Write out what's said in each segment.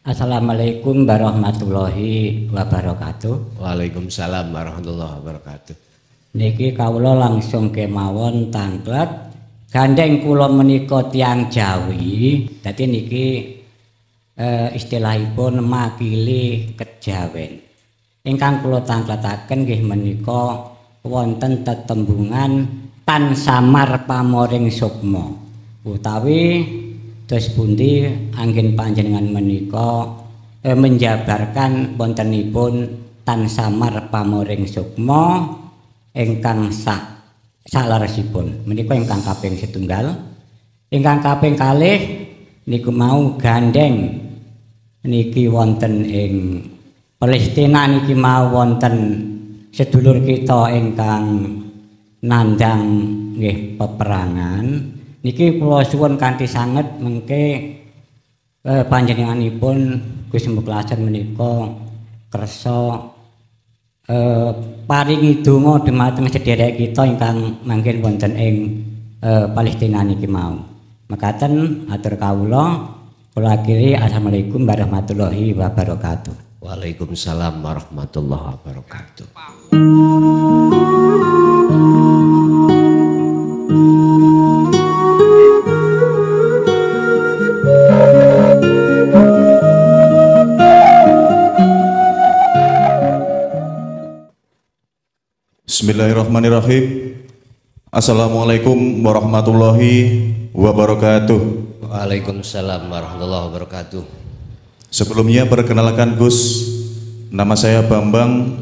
Assalamualaikum warahmatullahi wabarakatuh. Waalaikumsalam warahmatullahi wabarakatuh. Niki kawula langsung kemawon tanglet gandeng kula menika tiyang Jawi. Dadi niki istilahipun makili kejawen. Ingkang kula tangkletaken nggih menika wonten tetembungan tan samar pamoring sukma utawi dos pundi anggen panjenengan menika menjabarkan wontenipun tan samar pamoring sukma ingkang salaresipun menika ingkang kaping setunggal. Ingkang kaping kalih niku mau gandeng niki wonten ing Palestina niki mau wonten sedulur kita ingkang nandhang nggih peperangan. Niki kula suwun kanthi sanget mengke panjenenganipun Gus Muklasan menika kersa paringi donga dhumateng sedherek kita ingkang manggen wonten ing Palestina niki mau. Mekaten atur kawula kula akhiri assalamualaikum warahmatullahi wabarakatuh. Waalaikumsalam warahmatullahi wabarakatuh. Bismillahirrahmanirrahim. Assalamualaikum warahmatullahi wabarakatuh. Waalaikumsalam warahmatullahi wabarakatuh. Sebelumnya perkenalkan Gus, nama saya Bambang,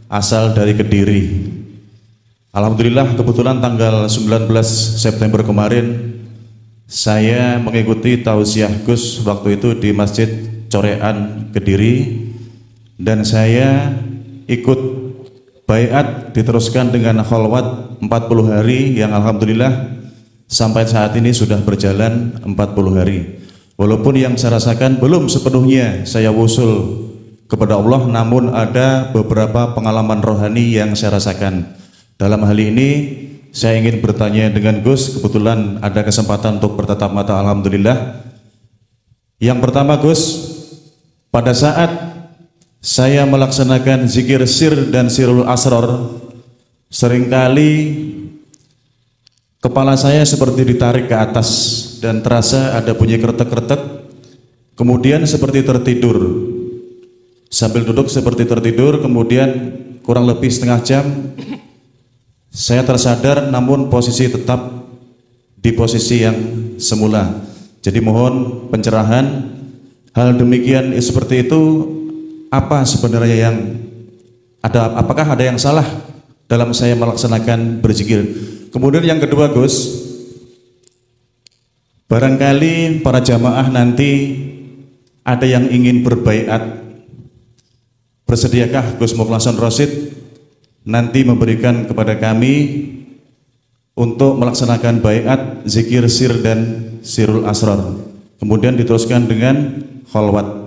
asal dari Kediri. Alhamdulillah kebetulan tanggal 19 September kemarin saya mengikuti tausiah Gus waktu itu di Masjid Corean Kediri, dan saya ikut baiat diteruskan dengan kholwat 40 hari yang alhamdulillah sampai saat ini sudah berjalan 40 hari. Walaupun yang saya rasakan belum sepenuhnya saya wusul kepada Allah, namun ada beberapa pengalaman rohani yang saya rasakan. Dalam hal ini saya ingin bertanya dengan Gus, kebetulan ada kesempatan untuk bertatap mata, alhamdulillah. Yang pertama Gus, pada saat saya melaksanakan zikir sir dan sirul asrar, seringkali kepala saya seperti ditarik ke atas dan terasa ada bunyi kretek-kretek, kemudian seperti tertidur. Sambil duduk seperti tertidur, kemudian kurang lebih setengah jam saya tersadar, namun posisi tetap di posisi yang semula. Jadi mohon pencerahan, hal demikian seperti itu apa sebenarnya yang ada, apakah ada yang salah dalam saya melaksanakan berzikir? Kemudian yang kedua Gus, barangkali para jamaah nanti ada yang ingin berbaiat, bersediakah Gus Muklasan Rosid nanti memberikan kepada kami untuk melaksanakan baiat zikir sir dan sirul asrar, kemudian diteruskan dengan kholwat.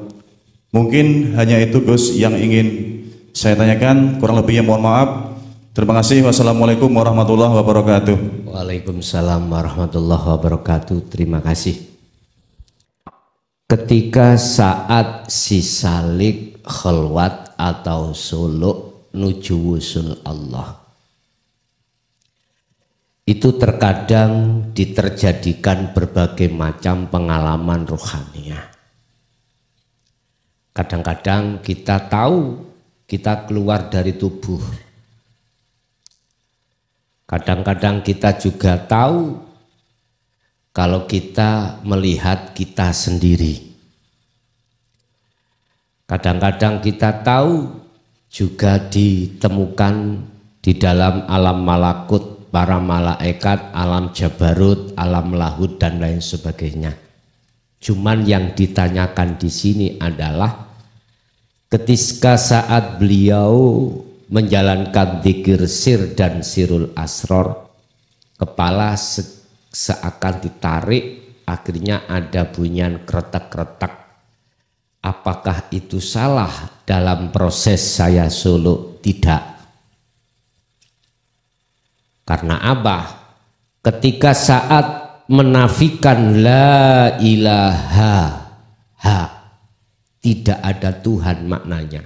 Mungkin hanya itu Gus yang ingin saya tanyakan, kurang lebihnya mohon maaf. Terima kasih. Wassalamualaikum warahmatullahi wabarakatuh. Waalaikumsalam warahmatullahi wabarakatuh. Terima kasih. Ketika saat si salik khalwat atau suluk nuju wusul Allah, itu terkadang diterjadikan berbagai macam pengalaman rohaniah. Kadang-kadang kita tahu kita keluar dari tubuh. Kadang-kadang kita juga tahu kalau kita melihat kita sendiri. Kadang-kadang kita tahu juga ditemukan di dalam alam malakut, para malaikat, alam jabarut, alam lahud dan lain sebagainya. Cuman yang ditanyakan di sini adalah ketika saat beliau menjalankan zikir sir dan sirul asrar, kepala seakan ditarik, akhirnya ada bunyian kretek-kretek. Apakah itu salah dalam proses saya suluk? Tidak. Karena apa? Ketika saat menafikan la ilaha ha, tidak ada Tuhan maknanya.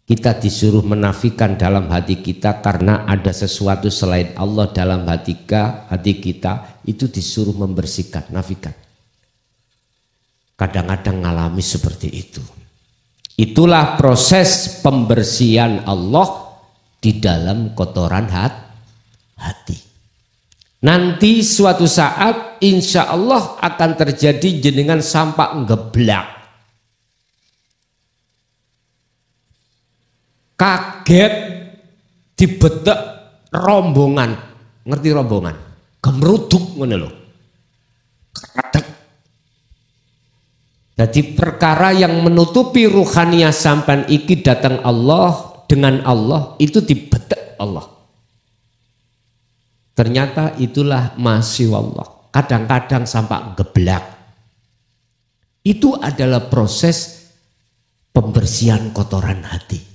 Kita disuruh menafikan dalam hati kita karena ada sesuatu selain Allah dalam hati kita, itu disuruh membersihkan, nafikan. Kadang-kadang ngalami seperti itu. Itulah proses pembersihan Allah di dalam kotoran hati. Nanti suatu saat insya Allah akan terjadi jenengan sampak ngeblak. Kaget dibetek rombongan, ngerti rombongan? Gemruduk ngono lho. Jadi perkara yang menutupi ruhaniyah sampan iki datang Allah dengan Allah itu dibetek Allah. Ternyata itulah masya Allah. Kadang-kadang sampai geblak. Itu adalah proses pembersihan kotoran hati.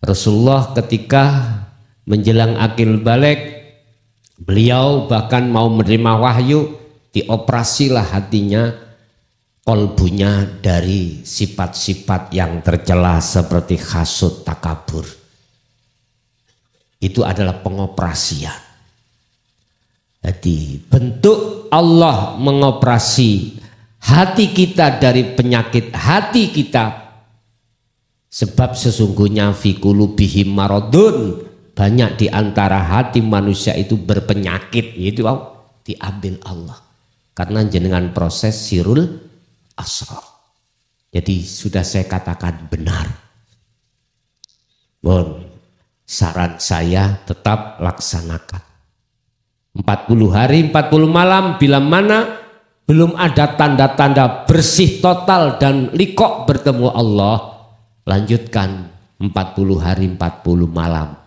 Rasulullah ketika menjelang akil balik, beliau bahkan mau menerima wahyu, dioperasilah hatinya, kolbunya dari sifat-sifat yang tercela seperti hasud, takabur. Itu adalah pengoperasian. Jadi bentuk Allah mengoperasi hati kita dari penyakit hati kita. Sebab sesungguhnya fi qulubihim maradun, banyak di antara hati manusia itu berpenyakit, yaitu diambil Allah. Karena jenengan proses sirul asrar. Jadi sudah saya katakan benar. Saran saya tetap laksanakan. 40 hari 40 malam bila mana belum ada tanda-tanda bersih total dan likok bertemu Allah, lanjutkan 40 hari 40 malam.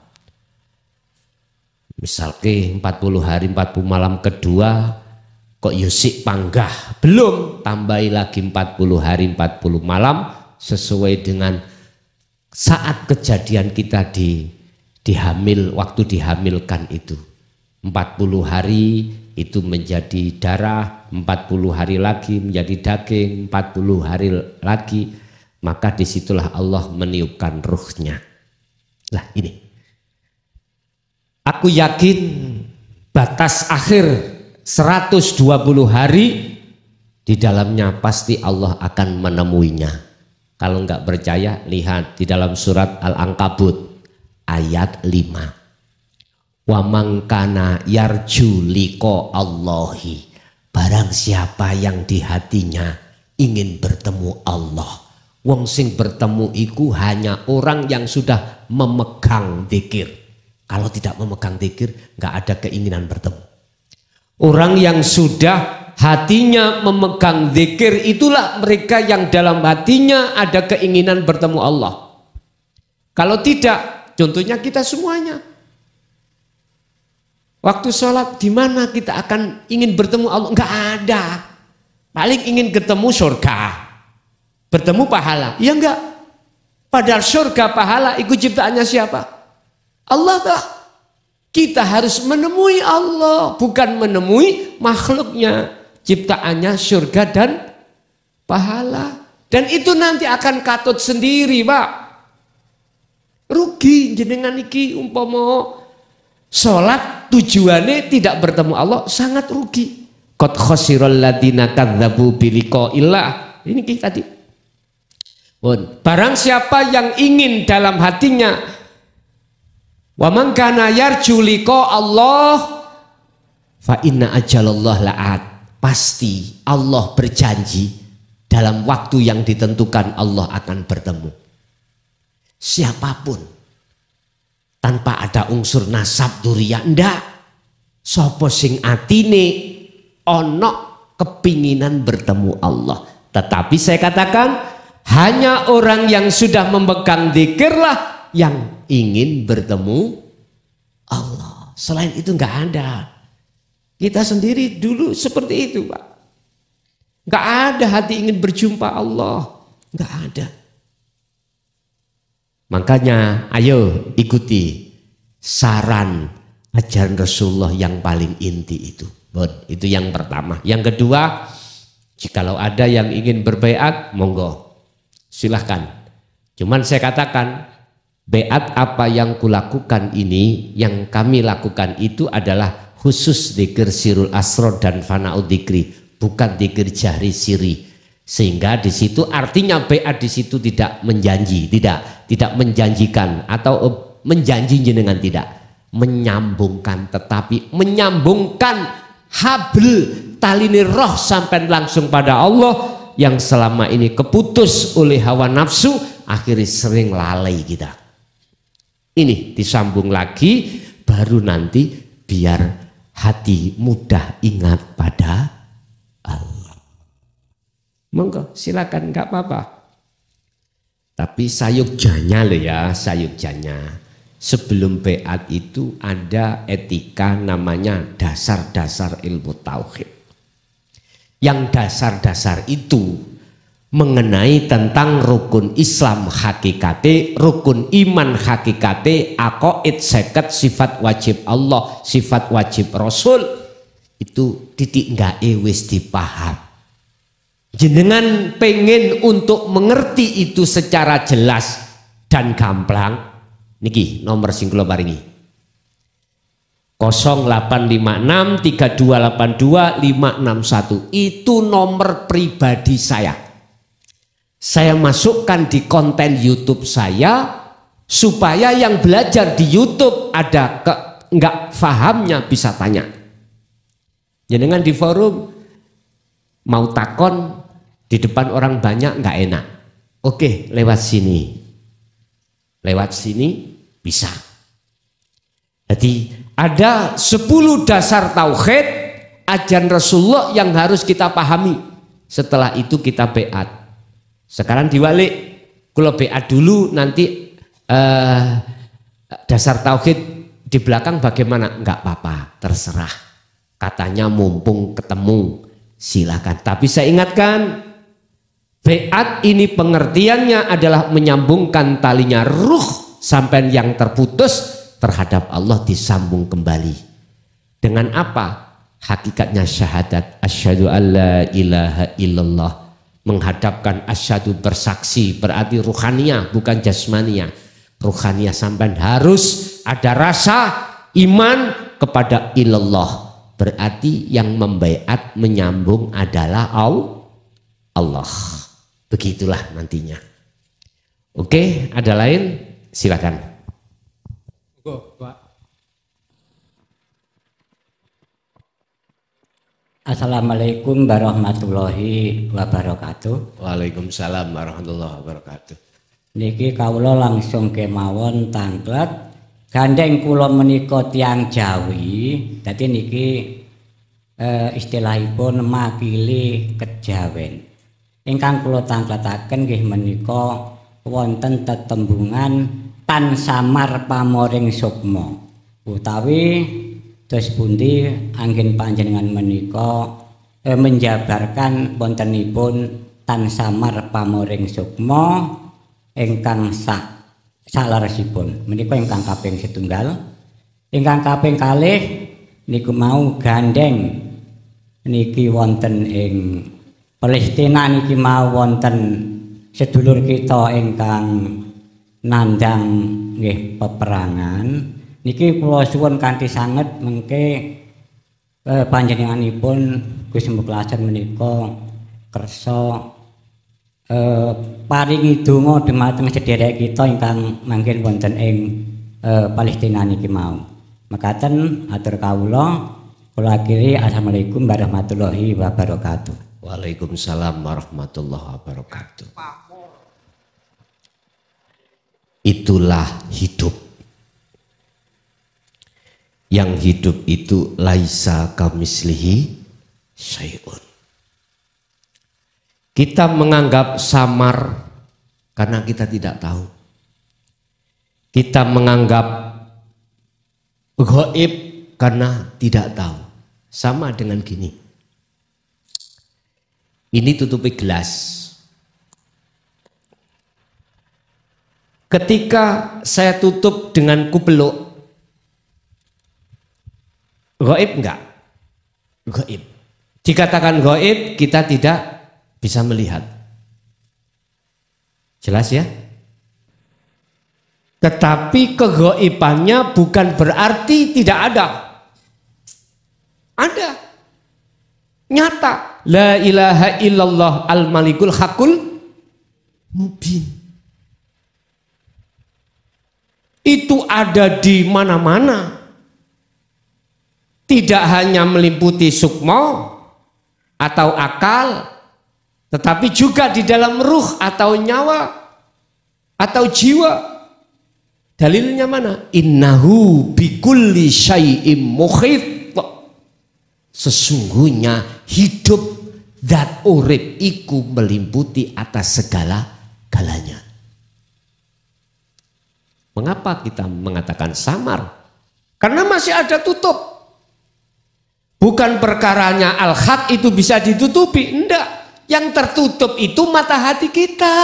Misalnya 40 hari 40 malam kedua kok yusik panggah, belum, tambahi lagi 40 hari 40 malam sesuai dengan saat kejadian kita dihamil, waktu dihamilkan itu. 40 hari itu menjadi darah, 40 hari lagi menjadi daging, 40 hari lagi, maka disitulah Allah meniupkan ruhnya. Nah ini, aku yakin batas akhir 120 hari di dalamnya pasti Allah akan menemuinya. Kalau enggak percaya, lihat di dalam surat Al-Ankabut ayat 5. Wa man kana yarju liqa Allahi, barang siapa yang di hatinya ingin bertemu Allah. Wong sing bertemu iku hanya orang yang sudah memegang dzikir. Kalau tidak memegang dzikir, enggak ada keinginan bertemu. Orang yang sudah hatinya memegang dzikir, itulah mereka yang dalam hatinya ada keinginan bertemu Allah. Kalau tidak, contohnya kita semuanya. Waktu sholat di mana kita akan ingin bertemu Allah? Enggak ada. Paling ingin ketemu surga, bertemu pahala. Ya enggak. Padahal surga pahala itu ciptaannya siapa? Allah tak. Kita harus menemui Allah, bukan menemui makhluknya. Ciptaannya surga dan pahala. Dan itu nanti akan katut sendiri, Pak. Rugi jenengan iki umpama sholat tujuannya tidak bertemu Allah, sangat rugi. Qad khasiral ladina kadzabu biliqa'illah. Ini kita tadi. Barang siapa yang ingin dalam hatinya wa man kana yarju liqa Allah fa inna ajalallah la'at, pasti Allah berjanji dalam waktu yang ditentukan Allah akan bertemu siapapun tanpa ada unsur nasab duriyah. Ndak, sapa sing atine ono kepinginan bertemu Allah. Tetapi saya katakan hanya orang yang sudah memegang dzikirlah yang ingin bertemu Allah. Selain itu nggak ada. Kita sendiri dulu seperti itu, Pak. Nggak ada hati ingin berjumpa Allah, nggak ada. Makanya ayo ikuti saran ajaran Rasulullah yang paling inti itu. Itu yang pertama. Yang kedua, Jikalau ada yang ingin berbaiat, monggo, silahkan. Cuman saya katakan, baiat apa yang kulakukan ini, yang kami lakukan itu adalah khusus dzikir sirul asrar dan fana'ud dzikri, bukan dzikir jahri siri. Sehingga di situ artinya baiat di situ tidak menjanji, tidak menjanjikan atau menjanji jenengan tidak, menyambungkan, tetapi menyambungkan habl talini roh sampai langsung pada Allah yang selama ini keputus oleh hawa nafsu, akhirnya sering lalai kita. Ini disambung lagi, baru nanti biar hati mudah ingat pada Allah. Monggo silakan, nggak apa-apa. Tapi sayugjanya loh ya, sayugjanya. Sebelum baiat itu ada etika namanya dasar-dasar ilmu tauhid. Yang dasar-dasar itu mengenai tentang rukun Islam hakikate, rukun iman hakikate, aqaid seket, sifat wajib Allah, sifat wajib Rasul. Itu titik ngae wis dipaham. Jenengan pengen untuk mengerti itu secara jelas dan gamblang, niki nomor sing kula paringi 0856 3282 561, itu nomor pribadi saya. Saya masukkan di konten YouTube saya supaya yang belajar di YouTube ada nggak fahamnya bisa tanya. Jenengan di forum mau takon di depan orang banyak nggak enak. Oke, lewat sini. Lewat sini bisa. Jadi ada 10 dasar tauhid ajaran Rasulullah yang harus kita pahami. Setelah itu kita baiat. Sekarang diwalik, kalau baiat dulu nanti dasar tauhid di belakang bagaimana? Enggak apa-apa, terserah. Katanya mumpung ketemu, silakan. Tapi saya ingatkan, baiat ini pengertiannya adalah menyambungkan talinya ruh sampai yang terputus terhadap Allah disambung kembali. Dengan apa? Hakikatnya syahadat asyhadu alla ilaha illallah. Menghadapkan asyhadu bersaksi, berarti ruhaniyah bukan jasmaniyah. Ruhaniyah sampai harus ada rasa iman kepada ilallah. Berarti yang membaiat menyambung adalah Allah. Begitulah nantinya. Oke, ada lain? Silakan. Assalamualaikum warahmatullahi wabarakatuh. Waalaikumsalam warahmatullahi wabarakatuh. Niki kawula langsung kemawon tanglet gandeng kula menika tiyang Jawi. Dadi niki istilahipun makili kejawen. Ingkang kula tangkletaken nggih menika wonten tetembungan tan samar pamoring sukma utawi dos pundi anggen panjenengan menika menjabarkan wontenipun tan samar pamoring sukma ingkang salaresipun menika ingkang kaping setunggal. Ingkang kaping kalih niku mau gandeng niki wonten ing Palestina niki mau wonten sedulur kita ingkang nandhang nggih peperangan. Niki kula suwun kanthi sanget mengke panjenenganipun Gus Muklasan menika kersa paringi donga dhumateng sedherek kita ingkang manggen wonten ing Palestina niki mau. Mekaten atur kawula kula akhiri assalamualaikum warahmatullahi wabarakatuh. Waalaikumsalam warahmatullahi wabarakatuh. Itulah hidup. Yang hidup itu laisa kamislihi syai'un. Kita menganggap samar karena kita tidak tahu. Kita menganggap gaib karena tidak tahu. Sama dengan gini. Ini tutupi gelas. Ketika saya tutup dengan kupeluk, gaib enggak? Gaib. Dikatakan gaib, kita tidak bisa melihat. Jelas ya? Tetapi kegaibannya bukan berarti tidak ada. Ada. Nyata. La ilaha illallah al-malikul hakul mubin. Itu ada di mana-mana. Tidak hanya meliputi sukma atau akal, tetapi juga di dalam ruh atau nyawa atau jiwa. Dalilnya mana? Innahu bikulli syai'im muhit. Sesungguhnya hidup zat urip iku meliputi atas segala galanya. Mengapa kita mengatakan samar? Karena masih ada tutup. Bukan perkaranya al-khat itu bisa ditutupi, enggak. Yang tertutup itu mata hati kita.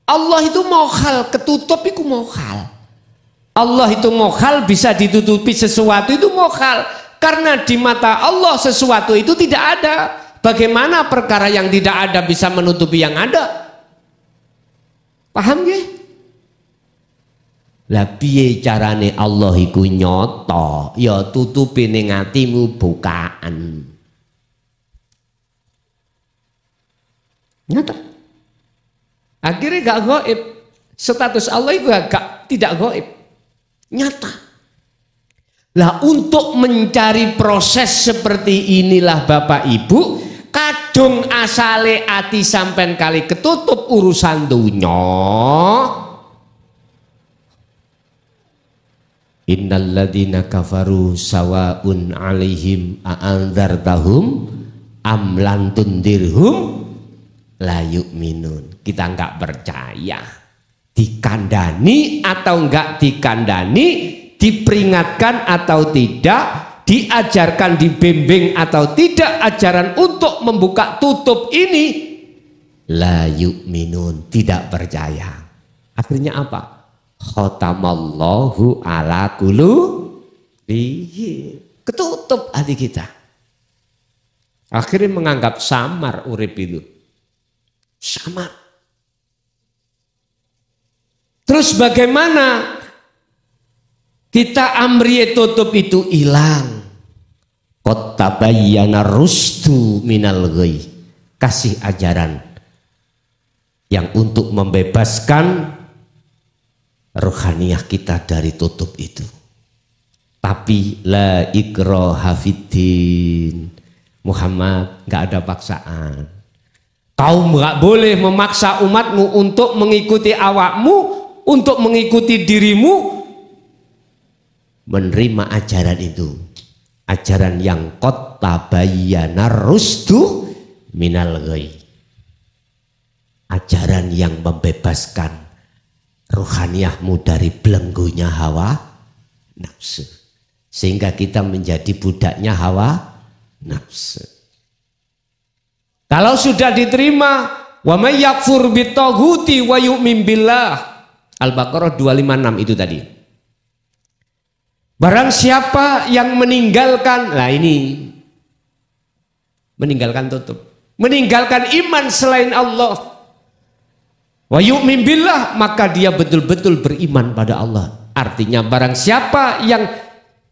Allah itu mokhal, ketutup itu mokhal. Allah itu mokhal, bisa ditutupi sesuatu itu mokhal. Karena di mata Allah sesuatu itu tidak ada. Bagaimana perkara yang tidak ada bisa menutupi yang ada? Paham gak? Lah piye carane Allah iku nyata, ya tutupi ning atimu bukaan. Nyata. Akhirnya gak gaib. Status Allah itu tidak gaib. Nyata. Lah untuk mencari proses seperti inilah Bapak Ibu, kadung asale ati sampean kali ketutup urusan dunya. Innal ladzina kafaru sawaun alaihim a'andzartahum am lam tundirhum la yu'minun. Kita enggak percaya. Dikandani atau enggak dikandani, diperingatkan atau tidak, diajarkan, dibimbing atau tidak ajaran untuk membuka tutup ini, la yu'minun, tidak percaya. Akhirnya apa? Khotamallahu ala qulubihi. Ketutup hati kita. Akhirnya menganggap samar urip itu. Samar. Terus bagaimana kita amriye tutup itu hilang? Qad tabayyana rusdu minal ghayy. Kasih ajaran yang untuk membebaskan rohaniyah kita dari tutup itu. Tapi la ikraha fiddin. Muhammad, nggak ada paksaan. Kau nggak boleh memaksa umatmu untuk mengikuti awakmu, untuk mengikuti dirimu, menerima ajaran itu. Ajaran yang qad tabayyana rusdu minal ghayy. Ajaran yang membebaskan rohaniyahmu dari belenggunya hawa nafsu, sehingga kita menjadi budaknya hawa nafsu. Kalau sudah diterima, wa may yakfur bitaghuti wa yu'min billah, Al-Baqarah 256 itu tadi. Barang siapa yang meninggalkan, lah ini meninggalkan tutup, meninggalkan iman selain Allah, wa yu'min billah, maka dia betul-betul beriman pada Allah. Artinya barang siapa yang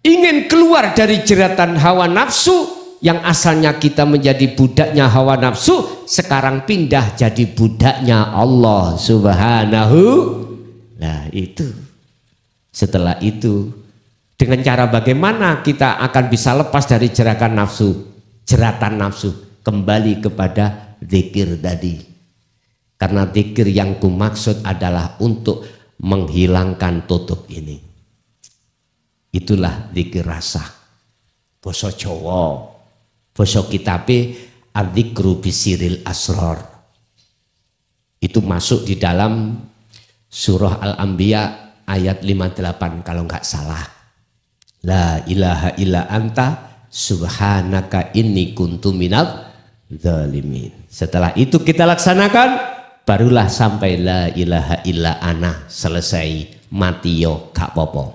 ingin keluar dari jeratan hawa nafsu, yang asalnya kita menjadi budaknya hawa nafsu, sekarang pindah jadi budaknya Allah Subhanahu. Nah itu. Setelah itu, dengan cara bagaimana kita akan bisa lepas dari jeratan nafsu, kembali kepada zikir tadi. Karena zikir yang kumaksud adalah untuk menghilangkan tutup ini. Itulah zikir rasa. Basa Jawa, basa kitabe adzikru bisiril asror. Itu masuk di dalam surah Al-Anbiya ayat 58 kalau nggak salah. La ilaha illa anta subhanaka inni kuntu minadz zalimin. Setelah itu kita laksanakan, barulah sampai la ilaha illa ana, selesai, mati yo gak popo,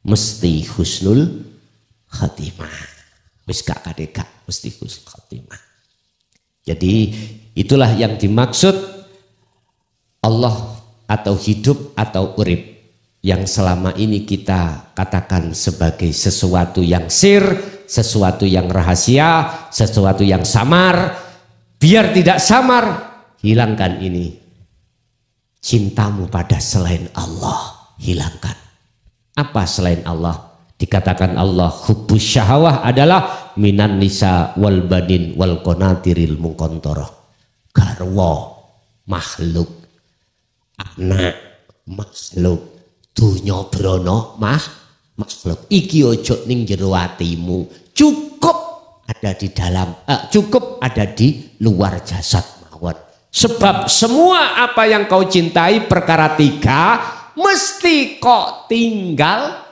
mesti husnul khatimah. wis gak kadek mesti husnul khotimah. Jadi itulah yang dimaksud Allah atau hidup atau urip yang selama ini kita katakan sebagai sesuatu yang sir, sesuatu yang rahasia, sesuatu yang samar. Biar tidak samar, hilangkan ini. Cintamu pada selain Allah, hilangkan. Apa selain Allah? Dikatakan Allah hubbus syahawah adalah minan nisa wal banin wal qanatiril muqantarah. Garwa, makhluk, anak, makhluk, dunya brana, makhluk. Iki ojo ning jero atimu. Cukup ada di dalam, cukup ada di luar jasad mawon. Sebab semua apa yang kau cintai perkara tiga mesti kok tinggal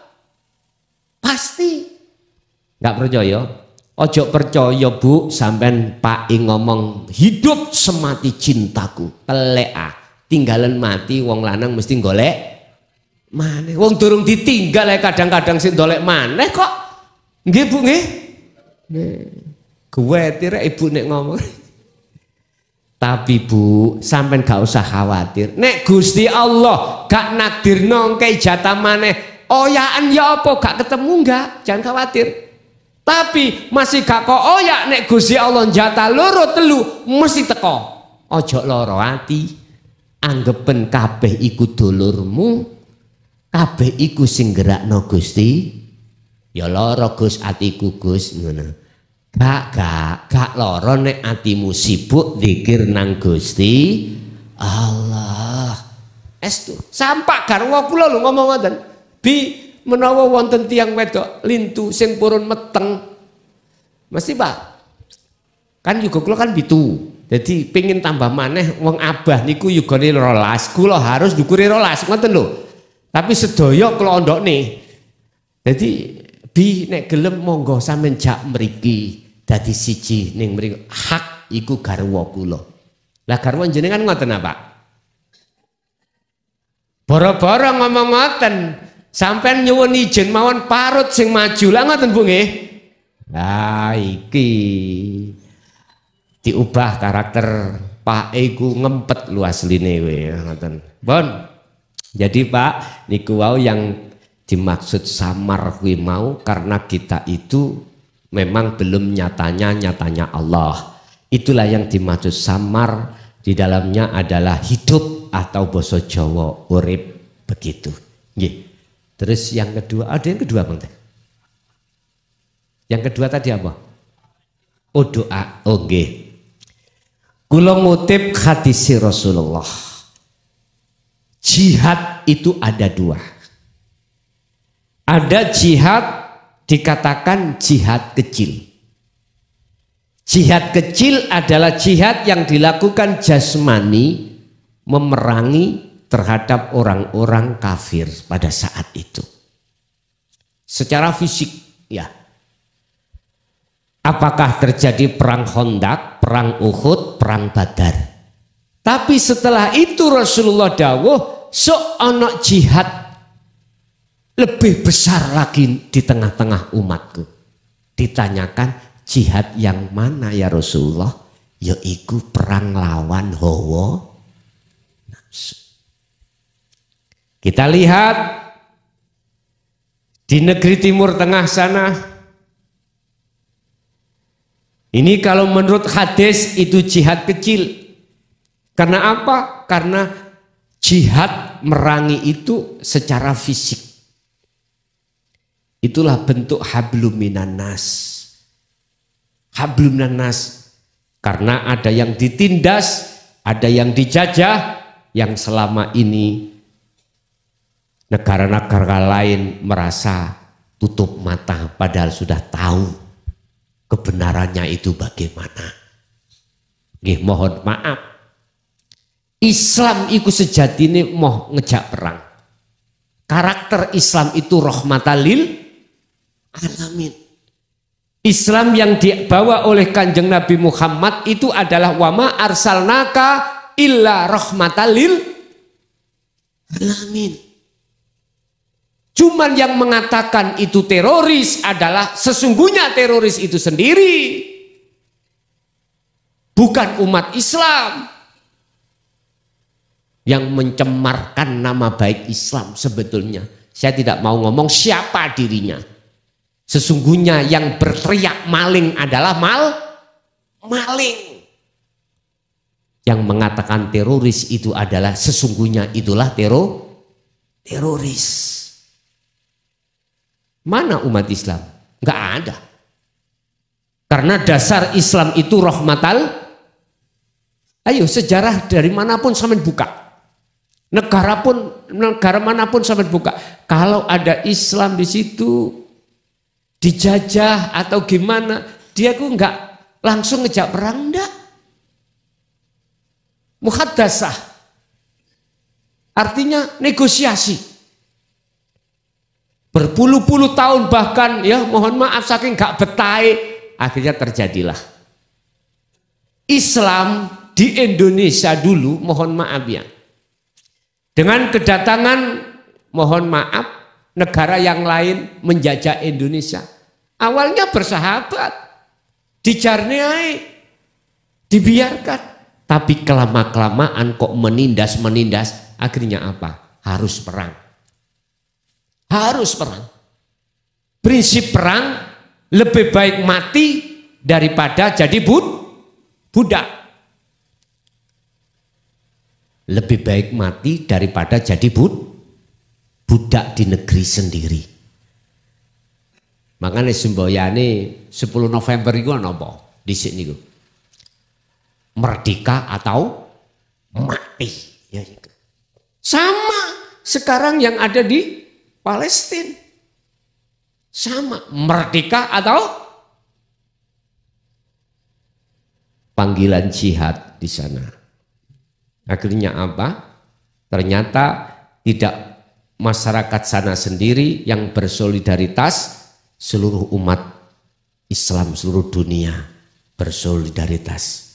pasti. Nggak percaya? Ojo percaya bu, sampean Pak ngomong hidup semati cintaku. Pelek tinggalan mati wong lanang mesti golek maneh. Wong durung ditinggal kadang-kadang sing golek maneh kok. Nggih Bu nggih? Gue tira ibu nek ngomong. Tapi Bu, sampean gak usah khawatir. Nek Gusti Allah gak nakdirno ngkei jatah maneh, oyaan ya apa gak ketemu enggak? Jangan khawatir. Tapi masih gak kok oyak nek Gusti Allah jatah loro telu mesti teko. Ojo loro ati. Anggepen kabeh iku dulurmu. Kabeh iku sing gerakno Gusti. Ya loro Gus atiku Gus ngono. Gak loro nek atimu sibuk zikir nang Gusti Allah. Estu sampak garwa kula lho ngomong ngoten. Bi menawa wonten tiyang wedok lintu sing purun meteng. Mesti Pak. Kan juga kula kan bitu. Jadi pengin tambah maneh wong abah niku yugane 12, kula harus dukuri 12 ngoten lho. Tapi sedaya kula ondokne. Jadi bi nek gelem monggo sampean jak mriki dadi siji ning mriki hak iku garwa kula. Lah garwa jenengan ngoten apa? Boro-boro ngomong ngoten, sampean nyuwun izin mawon parut sing maju. Lah ngoten Bu nggih. Lah iki diubah karakter Pak iku ngempet lu asline we ngoten. Bon. Jadi Pak niku wau yang dimaksud samar kuwi mau karena kita itu memang belum nyatanya Allah. Itulah yang dimaksud samar, di dalamnya adalah hidup atau basa Jawa urip begitu. Nggih. Terus yang kedua, ada yang kedua Bang. Yang kedua tadi apa? Oh doa. Oh nggih. Kula ngutip hadis Rasulullah. Jihad itu ada dua. Ada jihad dikatakan jihad kecil. Jihad kecil adalah jihad yang dilakukan jasmani memerangi terhadap orang-orang kafir pada saat itu. Secara fisik ya. Apakah terjadi perang Khandaq, perang Uhud, perang Badar. Tapi setelah itu Rasulullah dawuh sok ana jihad lebih besar lagi di tengah-tengah umatku. Ditanyakan jihad yang mana ya Rasulullah? Yaitu perang lawan hawa nafsu. Kita lihat di negeri Timur Tengah sana. Ini kalau menurut hadis itu jihad kecil. Karena apa? Karena jihad merangi itu secara fisik. Itulah bentuk hablum minan nas. Hablum minan nas. Karena ada yang ditindas, ada yang dijajah, yang selama ini negara-negara lain merasa tutup mata padahal sudah tahu kebenarannya itu bagaimana. Nggih, mohon maaf. Islam itu sejatine mau ngejak perang. Karakter Islam itu rahmatalil alamin. Islam yang dibawa oleh Kanjeng Nabi Muhammad itu adalah wama arsalnaka illa rahmatalil alamin. Cuman yang mengatakan itu teroris adalah sesungguhnya teroris itu sendiri. Bukan umat Islam. Yang mencemarkan nama baik Islam sebetulnya. Saya tidak mau ngomong siapa dirinya. Sesungguhnya yang berteriak maling adalah maling. Yang mengatakan teroris itu adalah sesungguhnya itulah teroris. Mana umat Islam? Enggak ada. Karena dasar Islam itu rahmatal. Ayo sejarah dari manapun sampai buka. Negara manapun sampai buka. Kalau ada Islam di situ dijajah atau gimana, dia kok enggak langsung ngejak perang, enggak. Muhaddasah. Artinya negosiasi. Berpuluh-puluh tahun bahkan ya mohon maaf saking gak betai akhirnya terjadilah Islam di Indonesia dulu, mohon maaf ya. Dengan kedatangan mohon maaf negara yang lain menjajah Indonesia. Awalnya bersahabat, dijarniai, dibiarkan. Tapi kelama-kelamaan kok menindas, akhirnya apa? Harus perang. Harus perang. Prinsip perang lebih baik mati daripada jadi budak. Lebih baik mati daripada jadi budak di negeri sendiri. Makanya semboyane 10 November itu apa? Di sini itu. Merdeka atau mati. Ya, sama sekarang yang ada di Palestina. Sama, merdeka atau panggilan jihad di sana. Akhirnya apa? Ternyata tidak masyarakat sana sendiri yang bersolidaritas, seluruh umat Islam seluruh dunia bersolidaritas.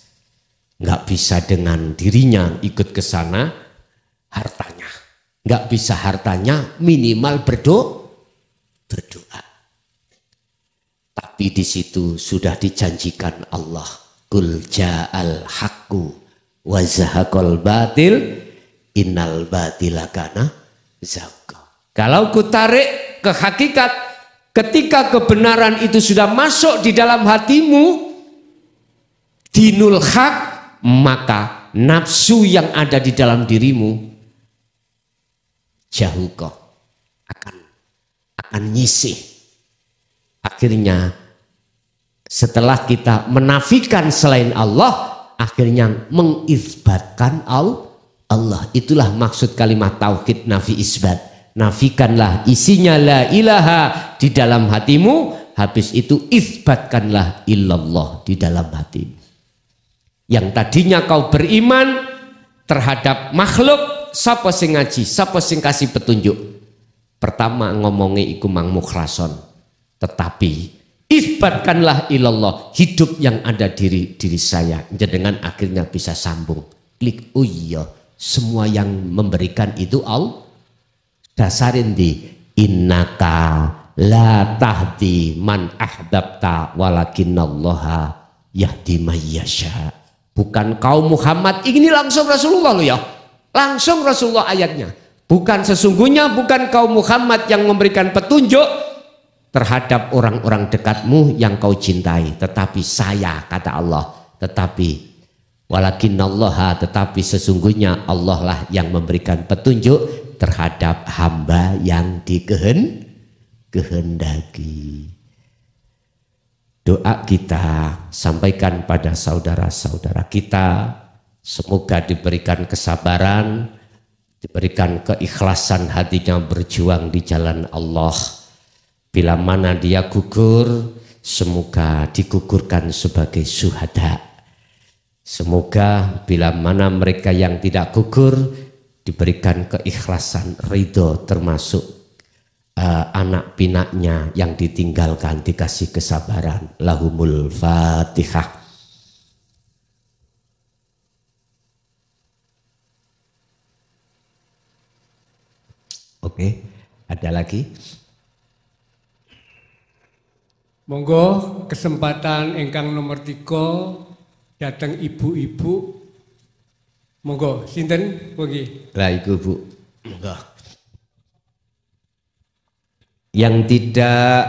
Nggak bisa dengan dirinya ikut ke sana, hartanya. Nggak bisa hartanya, minimal berdoa. Tapi di situ sudah dijanjikan Allah, Qul ja'al haqqu wa zahaqal batil innal batila kana zahuqa. Kalau ku tarik ke hakikat, ketika kebenaran itu sudah masuk di dalam hatimu, dinul haq, maka nafsu yang ada di dalam dirimu jauh kok akan nyisih. Akhirnya setelah kita menafikan selain Allah, akhirnya mengisbatkan Allah. Itulah maksud kalimat tauhid nafi isbat. Nafikanlah isinya la ilaha di dalam hatimu, habis itu isbatkanlah illallah di dalam hatimu. Yang tadinya kau beriman terhadap makhluk, sapa sing ngaji, sapa sing kasih petunjuk. Pertama ngomongi iku mang mukhlason. Tetapi isbatkanlah ilallah, hidup yang ada diri saya. Dengan akhirnya bisa sambung. Klik, oh iya, semua yang memberikan itu Allah. Dasarin di innaka la tahdi man ahbabta walakinnallaha yahdi mayyasha. Bukan kau Muhammad, ini langsung Rasulullah loh ya. Langsung Rasulullah ayatnya. Bukan sesungguhnya bukan kau Muhammad yang memberikan petunjuk terhadap orang-orang dekatmu yang kau cintai, tetapi saya, kata Allah. Tetapi walakinnallaha, tetapi sesungguhnya Allah lah yang memberikan petunjuk terhadap hamba yang dikehendaki. Doa kita sampaikan pada saudara-saudara kita, semoga diberikan kesabaran, diberikan keikhlasan hatinya berjuang di jalan Allah. Bila mana dia gugur, semoga digugurkan sebagai syuhada. Semoga bila mana mereka yang tidak gugur diberikan keikhlasan, ridho, termasuk anak pinaknya yang ditinggalkan dikasih kesabaran. Lahumul Fatihah. Oke, Ada lagi? Monggo kesempatan ingkang nomor 3 datang ibu-ibu. Monggo sinten nggih? Lah iku Bu. Monggo. Yang tidak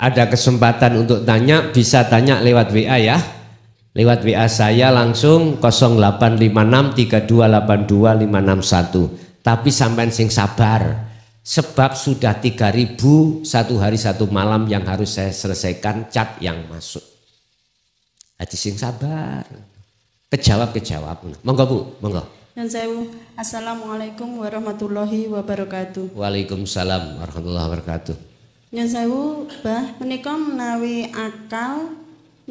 ada kesempatan untuk tanya bisa tanya lewat WA ya. Lewat WA saya langsung 085632825561. Tapi sampean sing sabar. Sebab sudah 3.000 satu hari satu malam yang harus saya selesaikan cat yang masuk. Hati sing sabar. Kejawab. Monggo Bu, monggo. Dan saya Assalamualaikum warahmatullahi wabarakatuh. Waalaikumsalam warahmatullahi wabarakatuh. Yang saya bah menika menawi akal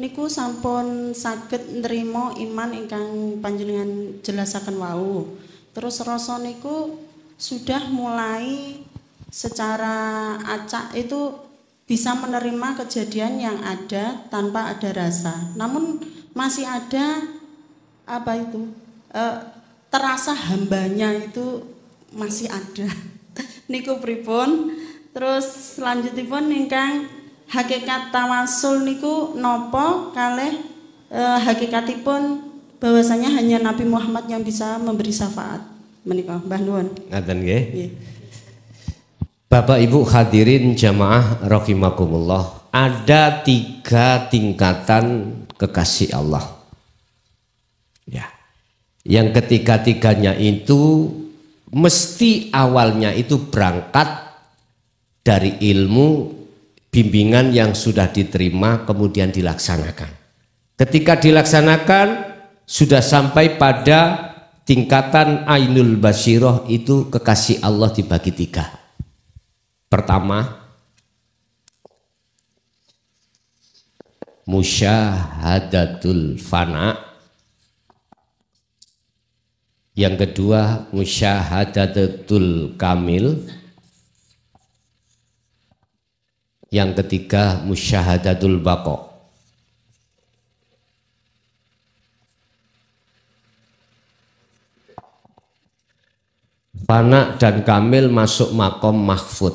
niku sampun saged nrimo iman ingkang panjenengan jelasaken wau. Terus rasa niku sudah mulai secara acak itu bisa menerima kejadian yang ada tanpa ada rasa. Namun masih ada apa itu terasa hambanya itu masih ada. Niku pripun? Terus selanjutipun ingkang hakikat tawasul niku nopo kalih hakikatipun bahwasanya hanya Nabi Muhammad yang bisa memberi syafaat. Menika Mbah Nuwun. Ngaten nggih. Bapak Ibu hadirin jamaah rahimakumullah, ada 3 tingkatan kekasih Allah. Ya. Yang ketiga-tiganya itu mesti awalnya itu berangkat dari ilmu bimbingan yang sudah diterima kemudian dilaksanakan. Ketika dilaksanakan sudah sampai pada tingkatan ainul basyirah, itu kekasih Allah dibagi 3. Pertama, musyahadatul fana. Yang kedua, musyahadatul kamil. Yang ketiga, musyahadatul baqa. Fana dan kamil masuk makom mahfud.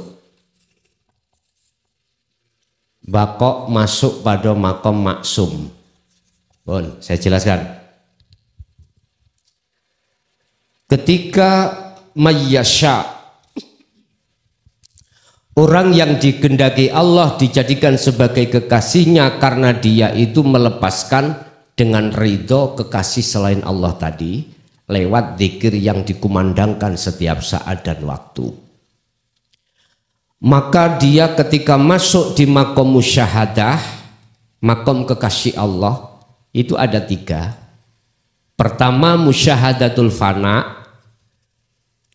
Baqa masuk pada makom maksum. Bon, saya jelaskan. Ketika mayyasya, orang yang dikehendaki Allah dijadikan sebagai kekasihnya karena dia itu melepaskan dengan ridho kekasih selain Allah tadi lewat zikir yang dikumandangkan setiap saat dan waktu. Maka dia ketika masuk di makom musyahadah, makom kekasih Allah, itu ada 3. Pertama, musyahadatul fana.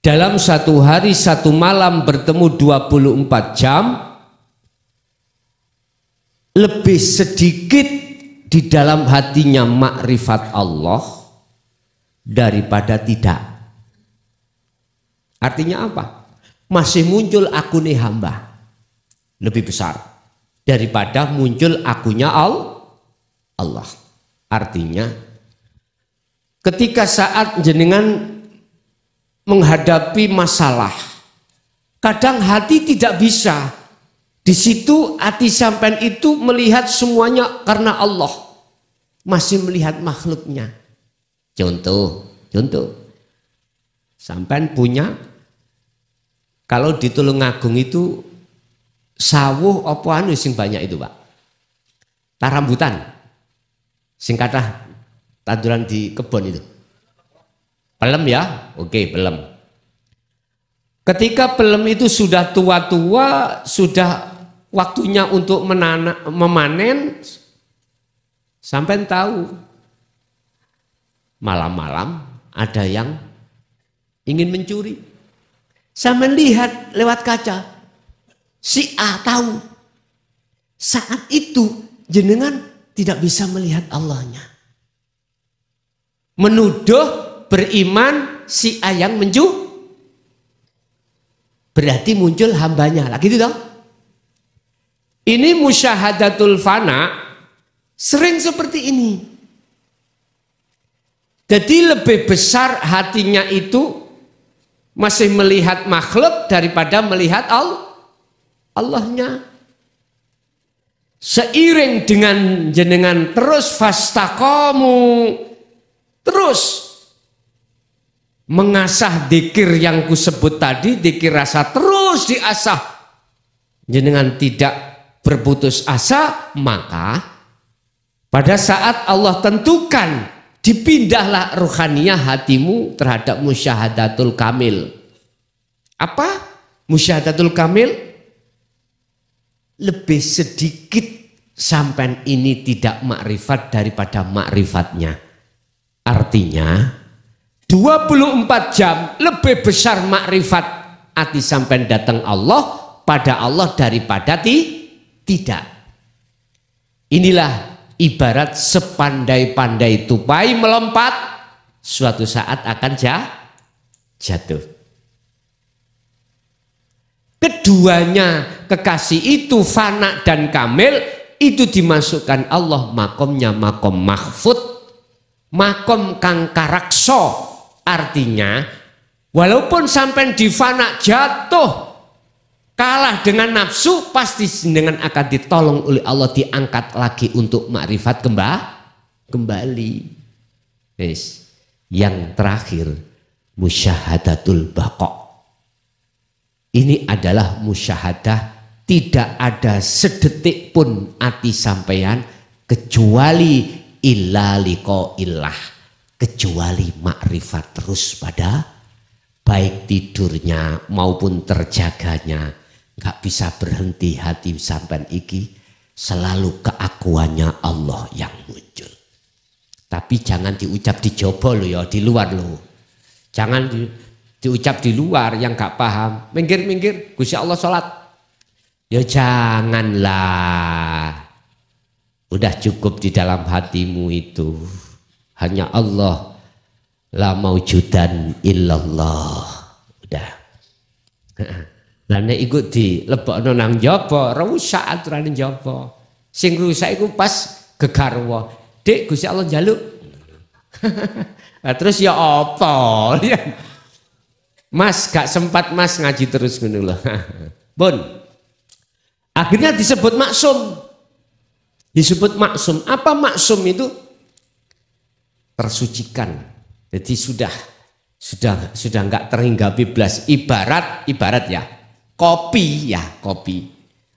Dalam satu hari satu malam bertemu 24 jam, lebih sedikit di dalam hatinya makrifat Allah daripada tidak. Artinya apa? Masih muncul akune hamba lebih besar daripada muncul akunya Allah. Artinya ketika saat jenengan menghadapi masalah, kadang hati tidak bisa. Di situ hati sampean itu melihat semuanya karena Allah, masih melihat makhluknya. Contoh, sampean punya, kalau di Tulungagung itu sawuh apa anu sing banyak itu Pak? Tarambutan, sing kathah tanduran di kebun itu. Pelem ya, oke pelem. Ketika pelem itu sudah tua-tua, sudah waktunya untuk memanen, sampean tahu. Malam-malam ada yang ingin mencuri. Sampai lihat lewat kaca. Si A tahu. Saat itu jenengan tidak bisa melihat Allahnya. Menuduh beriman si A yang mencuri. Berarti muncul hambanya. Lagi itu dong. Ini musyahadatul fana sering seperti ini. Jadi lebih besar hatinya itu masih melihat makhluk daripada melihat Allah. Allahnya. Seiring dengan jenengan terus fastaqamu, terus mengasah dzikir yang kusebut tadi, dzikir rasa terus diasah, jenengan tidak berputus asa, maka pada saat Allah tentukan dipindahlah ruhaniyah hatimu terhadap musyahadatul kamil. Apa musyahadatul kamil? Lebih sedikit sampai ini tidak makrifat daripada makrifatnya. Artinya 24 jam lebih besar makrifat hati sampai datang Allah pada Allah daripada tidak. Inilah ibarat sepandai-pandai tupai melompat, suatu saat akan jatuh. Keduanya kekasih itu fana dan kamil, itu dimasukkan Allah makomnya makom mahfud, makom kang karakso. Artinya walaupun sampai di fana jatuh kalah dengan nafsu, pasti dengan akan ditolong oleh Allah, diangkat lagi untuk makrifat kembali. Yes. Yang terakhir musyahadatul baqa. Ini adalah musyahadah, tidak ada sedetik pun hati sampean kecuali illa liqa illah, kecuali makrifat terus pada baik tidurnya maupun terjaganya. Gak bisa berhenti hati sampean iki, selalu keakuannya Allah yang muncul. Tapi jangan diucap di jobo lo ya, di luar lo. Jangan diucap di luar yang gak paham. Minggir-minggir, Gusti Allah sholat. Ya janganlah. Udah cukup di dalam hatimu itu. Hanya Allah. La maujudan illallah. Udah. Lah nek iku dilebokno nang njaba, rusak aturane njaba. Sing rusak iku pas gegarwa. Dik, Gusti Allah njaluk. Nah, terus ya apa? Mas gak sempat mas ngaji terus ngono lho. Bon. Akhirnya disebut maksum. Disebut maksum. Apa maksum itu? Tersucikan. Jadi sudah enggak terhinggapi belas. Ibarat ya. Kopi.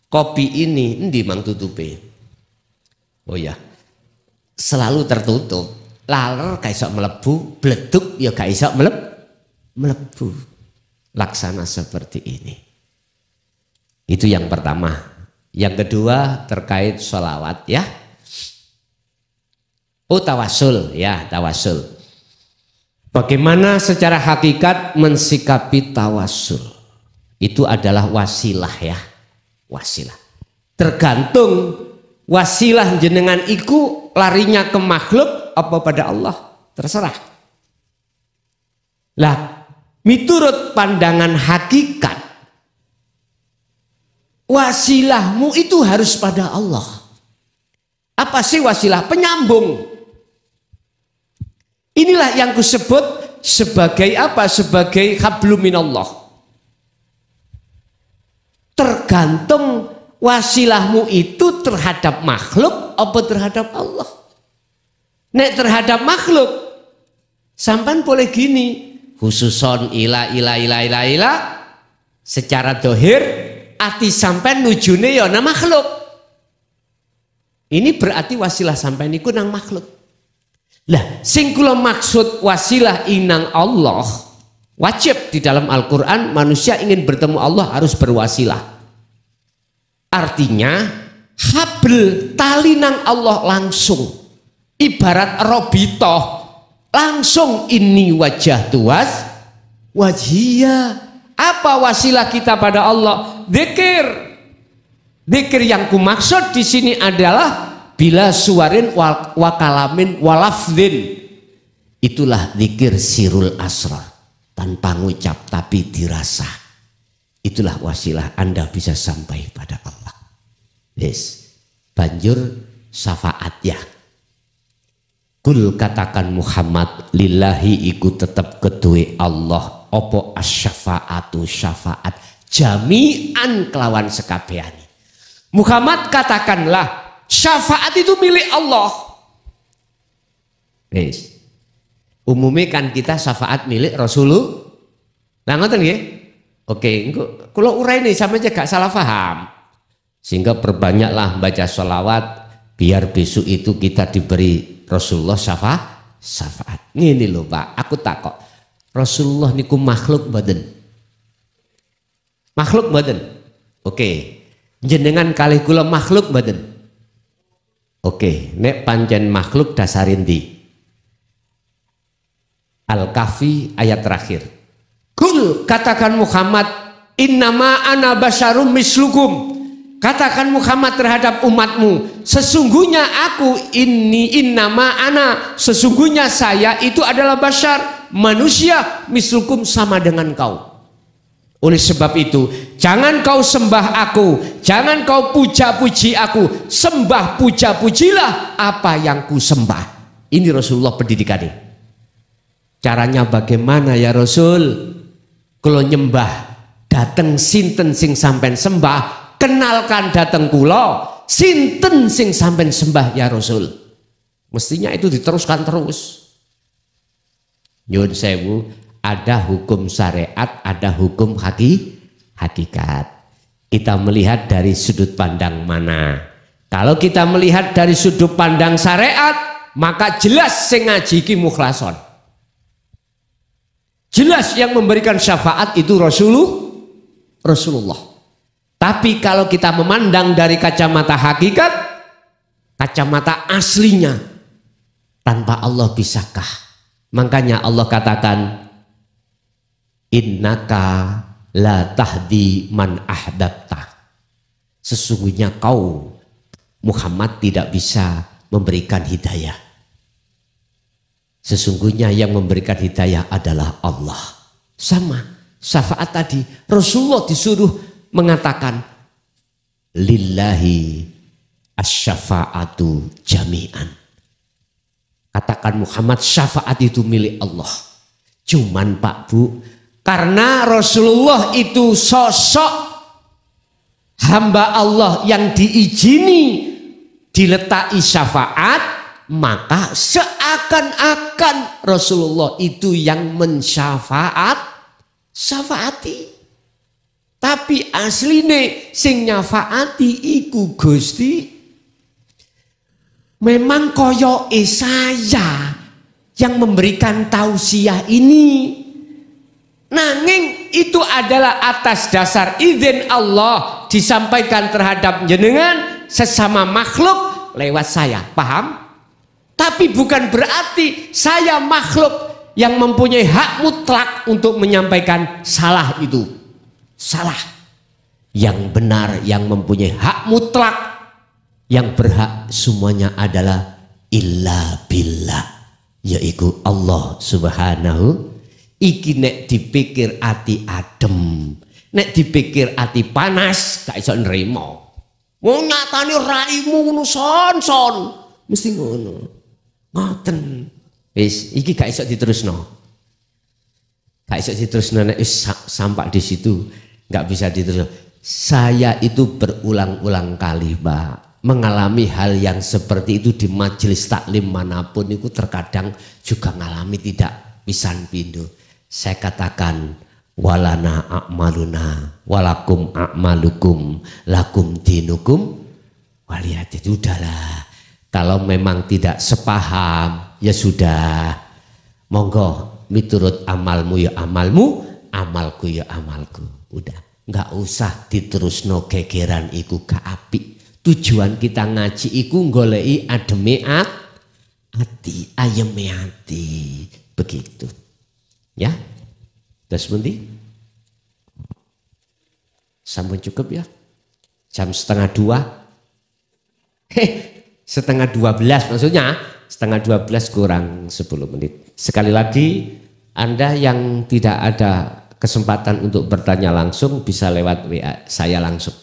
Kopi ini endi mang tutupe? Oh ya. Selalu tertutup. Laler gak iso mlebu, bleduk ya gak iso melebu. Laksana seperti ini. Itu yang pertama. Yang kedua terkait sholawat ya. Oh tawasul ya, tawasul. Bagaimana secara hakikat mensikapi tawasul? Itu adalah wasilah ya. Wasilah. Tergantung wasilah jenengan iku larinya ke makhluk apa pada Allah. Terserah. Lah miturut pandangan hakikat, wasilahmu itu harus pada Allah. Apa sih wasilah? Penyambung. Inilah yang kusebut sebagai apa? Sebagai hablum minallah. Tergantung wasilahmu itu terhadap makhluk apa terhadap Allah. Nek terhadap makhluk, sampan boleh gini. Khususon ila secara dohir ati sampai nujune ya nang makhluk. Ini berarti wasilah sampai niku nang makhluk. Lah sing kula maksud wasilah inang Allah, wajib di dalam Al-Qur'an manusia ingin bertemu Allah harus berwasilah. Artinya habl tali nang Allah langsung, ibarat robitoh. Langsung ini wajah tuas wajia. Apa wasilah kita pada Allah? Dzikir. Dzikir yang kumaksud di sini adalah bila suwarin wakalamin walafdin. Itulah dzikir sirul asrar, tanpa ngucap tapi dirasa. Itulah wasilah Anda bisa sampai pada Allah. Yes. Banjur syafaat ya. Kul katakan Muhammad lillahi iku tetap kedue Allah. Opo asyafaatu syafaat jami'an kelawan sekabehane. Muhammad katakanlah syafaat itu milik Allah. Wis. Umumnya kan kita syafaat milik Rasulullah. Lah ngoten nggih? Oke, engko kula uraine sampeyan gak salah paham. Sehingga perbanyaklah baca sholawat biar besok itu kita diberi Rasulullah syafaat. Ngene lho Pak, aku takok. Rasulullah niku makhluk mboten? Makhluk mboten? Oke. Jenengan kalih kula makhluk mboten? Oke, nek pancen makhluk dasarin ndi? Al-Kahfi ayat terakhir. Kul, katakan Muhammad, innama ana basyarum mislukum. Katakan Muhammad terhadap umatmu, sesungguhnya aku innama ana, sesungguhnya saya itu adalah basyar, manusia mislukum sama dengan kau. Oleh sebab itu, jangan kau sembah aku, jangan kau puja-puji aku, sembah puja-pujilah apa yang ku sembah. Ini Rasulullah pendidikannya. Caranya bagaimana ya Rasul? Kalau nyembah dateng sinten sing sampean sembah, kenalkan dateng kula sinten sing sampean sembah ya Rasul. Mestinya itu diteruskan terus. Nyun sewu, ada hukum syariat, ada hukum hakikat. Kita melihat dari sudut pandang mana? Kalau kita melihat dari sudut pandang syariat, maka jelas sing ngaji iki mukhlason. Jelas yang memberikan syafaat itu Rasulullah. Tapi kalau kita memandang dari kacamata hakikat, kacamata aslinya, tanpa Allah bisakah? Makanya Allah katakan, innaka la tahdi man ahbabta. Sesungguhnya kau Muhammad tidak bisa memberikan hidayah. Sesungguhnya yang memberikan hidayah adalah Allah. Sama syafaat tadi, Rasulullah disuruh mengatakan lillahi asy-syafa'atu jami'an. Katakan Muhammad, syafaat itu milik Allah. Cuman Pak Bu, karena Rasulullah itu sosok hamba Allah yang diizini diletakkan syafaat, maka seakan-akan Rasulullah itu yang syafaati. Tapi asline sing nyafaati iku Gusti. Memang koyoke saya yang memberikan tausiah ini. Nanging itu adalah atas dasar izin Allah disampaikan terhadap jenengan sesama makhluk lewat saya. Paham? Tapi bukan berarti saya makhluk yang mempunyai hak mutlak untuk menyampaikan salah itu. Salah. Yang benar, yang mempunyai hak mutlak, yang berhak semuanya adalah illa billah, yaitu Allah Subhanahu. Iki nek dipikir ati adem, nek dipikir ati panas, gak iso nrimo. Wong nyatane raimu ngono son, mesti ngono. Ngoten. Wis iki gak iso diterusno. Gak iso diterusno nek wis sampai di situ gak bisa diterusno. Saya itu berulang-ulang kali, Pak, mengalami hal yang seperti itu di majelis taklim manapun itu terkadang juga ngalami tidak pisan pindo. Saya katakan walana a'maluna walakum a'malukum lakum dinukum waliyat. Itu udahlah. Kalau memang tidak sepaham, ya sudah. Monggo, miturut amalmu ya amalmu, amalku ya amalku. Udah, nggak usah diterusno gegeran iku gak apik. Tujuan kita ngaji iku goleki ademe ati, ayeme ati. Begitu. Ya. Terus pundi? Sampun cukup ya? Jam 11:30. 11:30 maksudnya 11:30 kurang 10 menit. Sekali lagi, Anda yang tidak ada kesempatan untuk bertanya langsung bisa lewat WA saya langsung.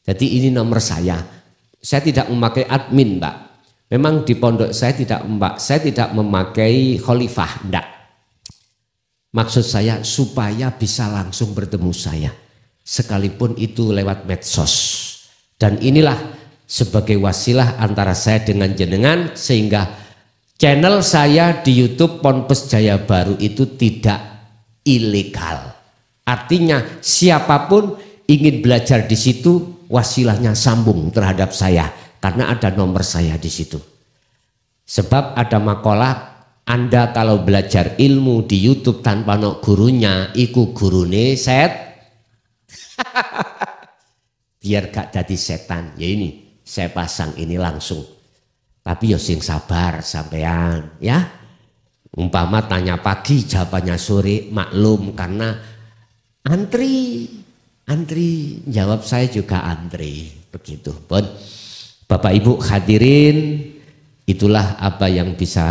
Jadi ini nomor saya. Saya tidak memakai admin, Mbak. Memang di pondok saya tidak memakai khalifah, enggak. Maksud saya supaya bisa langsung bertemu saya. sekalipun itu lewat medsos. Dan inilah sebagai wasilah antara saya dengan jenengan, sehingga channel saya di YouTube Ponpes Jaya Baru itu tidak ilegal. Artinya siapapun ingin belajar di situ, wasilahnya sambung terhadap saya karena ada nomor saya di situ. Sebab ada makalah, Anda kalau belajar ilmu di YouTube tanpa no gurunya, iku gurune biar gak jadi setan. Ya ini saya pasang ini langsung. Tapi ya sing sabar sampean ya. Umpama tanya pagi jawabannya sore, maklum karena antri jawab saya juga antri begitu. Pun Bapak Ibu hadirin, itulah apa yang bisa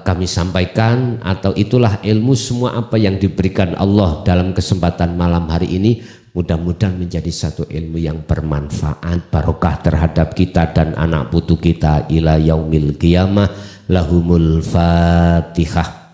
kami sampaikan, atau itulah ilmu semua apa yang diberikan Allah dalam kesempatan malam hari ini. Mudah-mudahan menjadi satu ilmu yang bermanfaat, barokah terhadap kita dan anak putu kita ila yaumil qiyamah. Lahumul Fatihah.